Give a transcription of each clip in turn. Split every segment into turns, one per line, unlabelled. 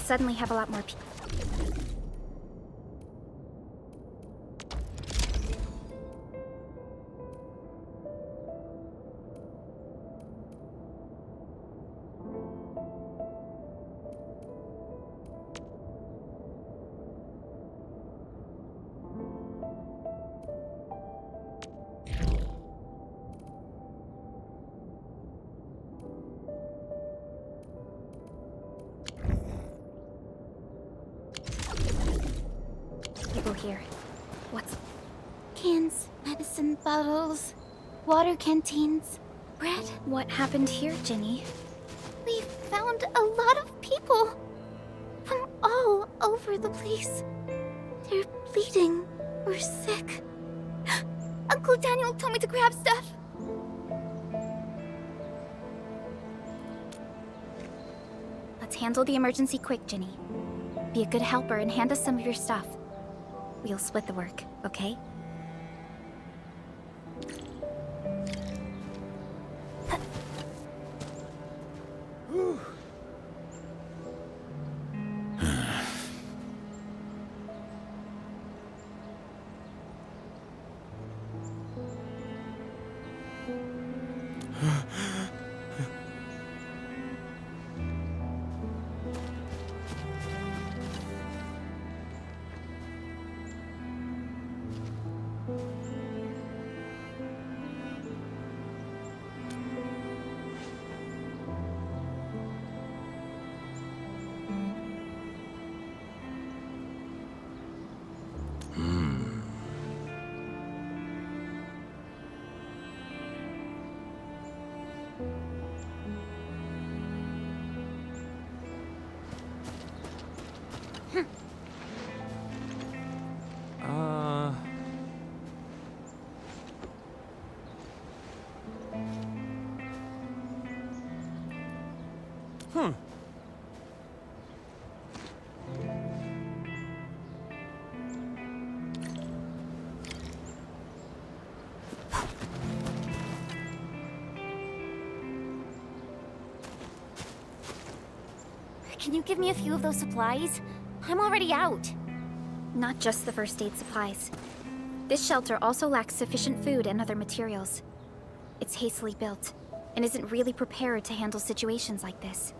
suddenly have a lot more people. Here. What's...
Cans, medicine bottles, water canteens, bread.
What happened here, Ginny?
We found a lot of people from all over the place. They're bleeding or sick. Uncle Daniel told me to grab stuff.
Let's handle the emergency quick, Ginny. Be a good helper and hand us some of your stuff. We'll split the work, okay?
Can you give me a few of those supplies? I'm already out.
Not just the first aid supplies. This shelter also lacks sufficient food and other materials. It's hastily built, and isn't really prepared to handle situations like this.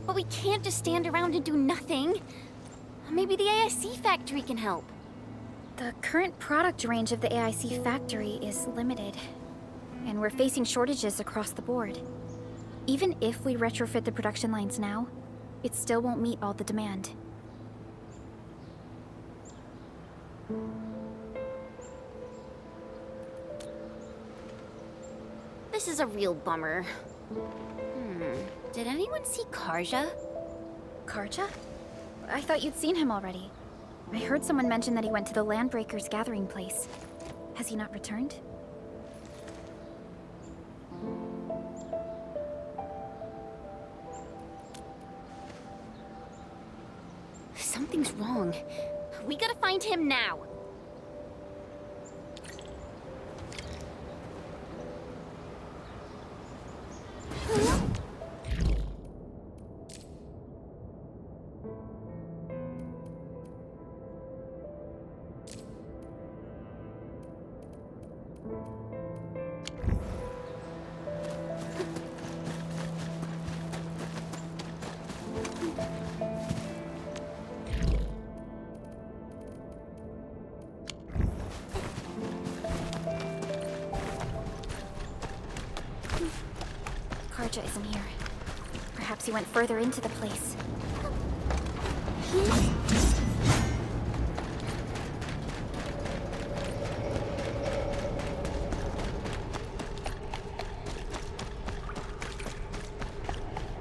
But we can't just stand around and do nothing. Maybe the AIC factory can help.
The current product range of the AIC factory is limited, and we're facing shortages across the board. Even if we retrofit the production lines now, it still won't meet all the demand.
This is a real bummer. Did anyone see Karja?
Karja? I thought you'd seen him already. I heard someone mention that he went to the Landbreakers gathering place. Has he not returned?
Something's wrong. We gotta find him now.
Karja isn't here. Perhaps he went further into the place.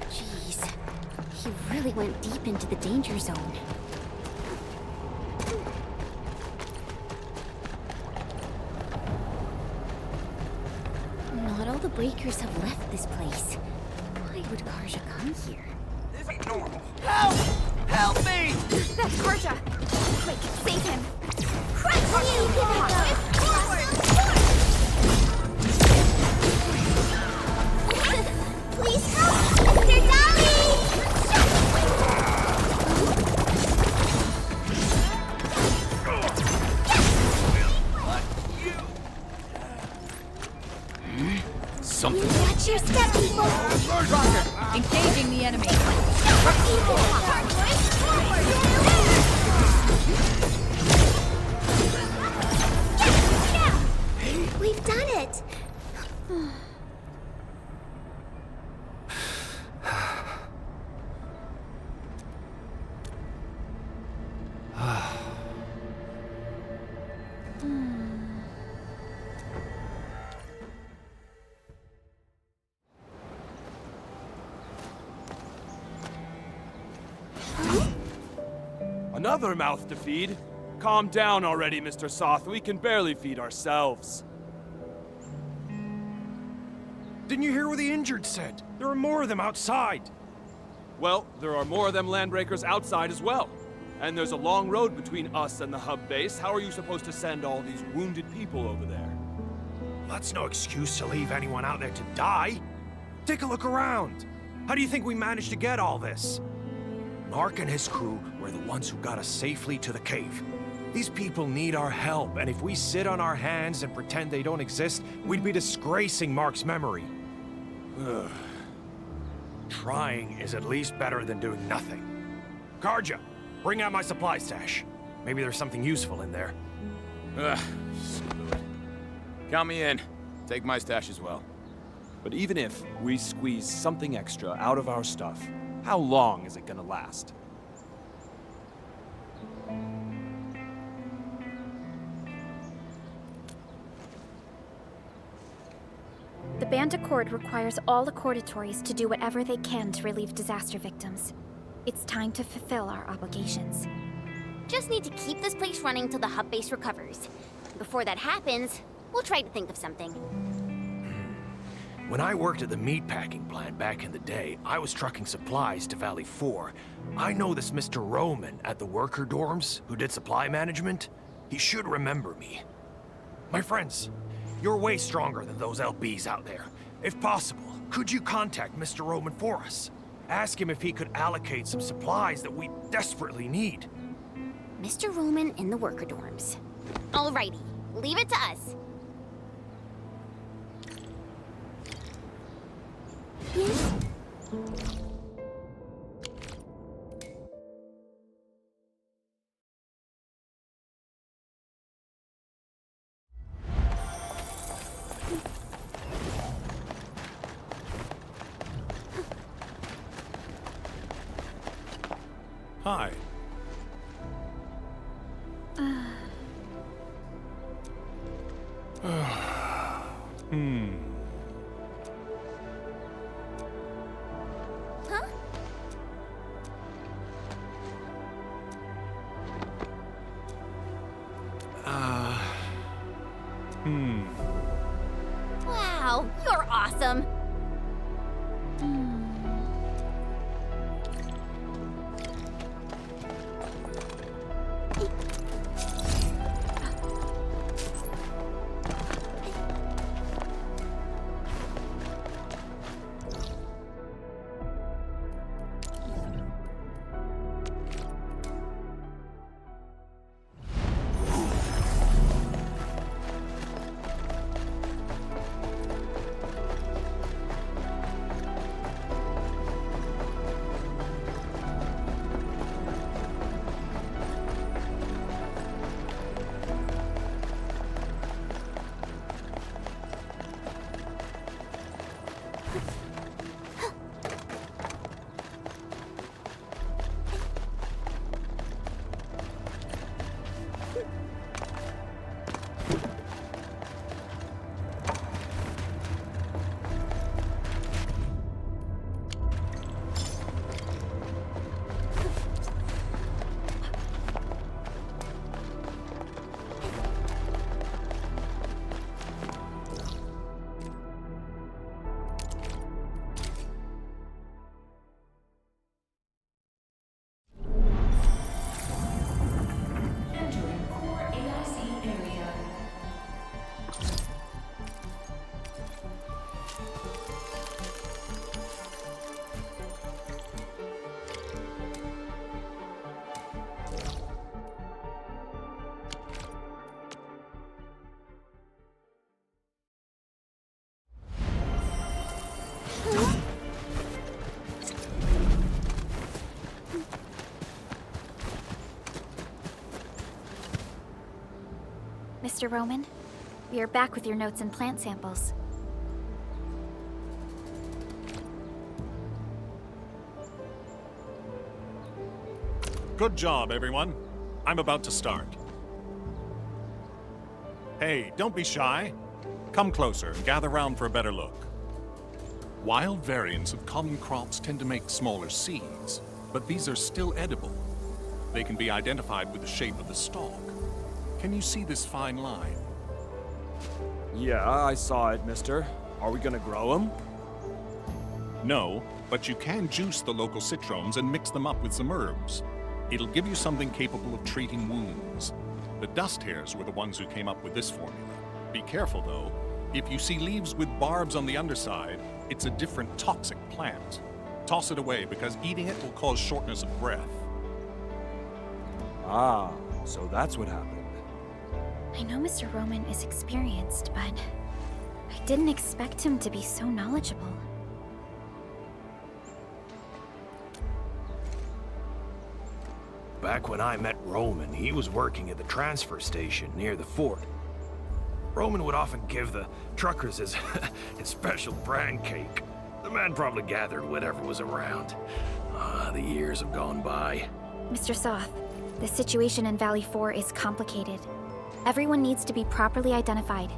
Jeez, he really went deep into the danger zone. Not all the breakers have left this place. Why would Karja come here?
This ain't normal. Help! Help me!
That's Karja! Quick, save him!
Please help! Mr. Dolly!
something.
Watch your step, people!
Roger, engaging the enemy.
We've done it!
Another mouth to feed? Calm down already, Mr. Soth. We can barely feed ourselves.
Didn't you hear what the injured said? There are more of them outside.
Well, there are more of them landbreakers outside as well. And there's a long road between us and the hub base. How are you supposed to send all these wounded people over there?
That's no excuse to leave anyone out there to die. Take a look around. How do you think we managed to get all this? Mark and his crew were the ones who got us safely to the cave. These people need our help, and if we sit on our hands and pretend they don't exist, we'd be disgracing Mark's memory. Ugh. Trying is at least better than doing nothing. Karja, bring out my supply stash. Maybe there's something useful in there.
Ugh, screw it. Count me in. Take my stash as well.
But even if we squeeze something extra out of our stuff, how long is it gonna last?
The Band Accord requires all Accordatories to do whatever they can to relieve disaster victims. It's time to fulfill our obligations.
Just need to keep this place running till the hub base recovers. Before that happens, we'll try to think of something.
When I worked at the meatpacking plant back in the day, I was trucking supplies to Valley 4. I know this Mr. Roman at the worker dorms who did supply management. He should remember me. My friends, you're way stronger than those LBs out there. If possible, could you contact Mr. Roman for us? Ask him if he could allocate some supplies that we desperately need.
Mr. Roman in the worker dorms. Alrighty, leave it to us.
Hi.
Huh? Wow, you're awesome.
Mr. Roman, we are back with your notes and plant samples.
Good job, everyone. I'm about to start. Hey, don't be shy. Come closer and gather round for a better look. Wild variants of common crops tend to make smaller seeds, but these are still edible. They can be identified with the shape of the stalk. Can you see this fine line?
Yeah, I saw it, mister. Are we gonna grow them?
No, but you can juice the local citrones and mix them up with some herbs. It'll give you something capable of treating wounds. The dust hares were the ones who came up with this formula. Be careful, though. If you see leaves with barbs on the underside, it's a different toxic plant. Toss it away, because eating it will cause shortness of breath.
Ah, so that's what happened.
I know Mr. Roman is experienced, but I didn't expect him to be so knowledgeable.
Back when I met Roman, he was working at the transfer station near the fort. Roman would often give the truckers his, his special brand cake. The man probably gathered whatever was around. The years have gone by.
Mr. Soth, the situation in Valley 4 is complicated. Everyone needs to be properly identified.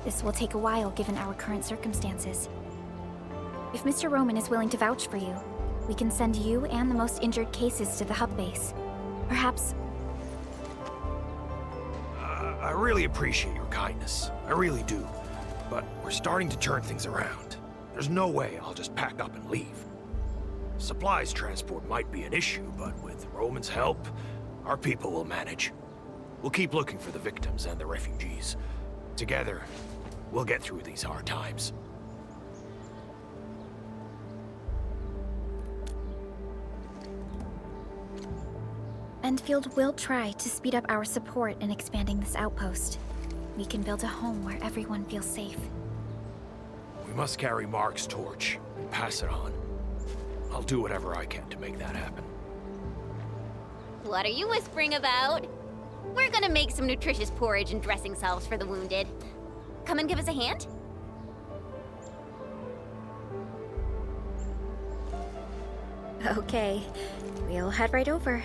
This will take a while given our current circumstances. If Mr. Roman is willing to vouch for you, we can send you and the most injured cases to the hub base. Perhaps...
I really appreciate your kindness. I really do. But we're starting to turn things around. There's no way I'll just pack up and leave. Supplies transport might be an issue, but with Roman's help, our people will manage. We'll keep looking for the victims and the refugees. Together, we'll get through these hard times.
Endfield will try to speed up our support in expanding this outpost. We can build a home where everyone feels safe.
We must carry Mark's torch and pass it on. I'll do whatever I can to make that happen.
What are you whispering about? We're gonna make some nutritious porridge and dressing salves for the wounded. Come and give us a hand?
Okay, we'll head right over.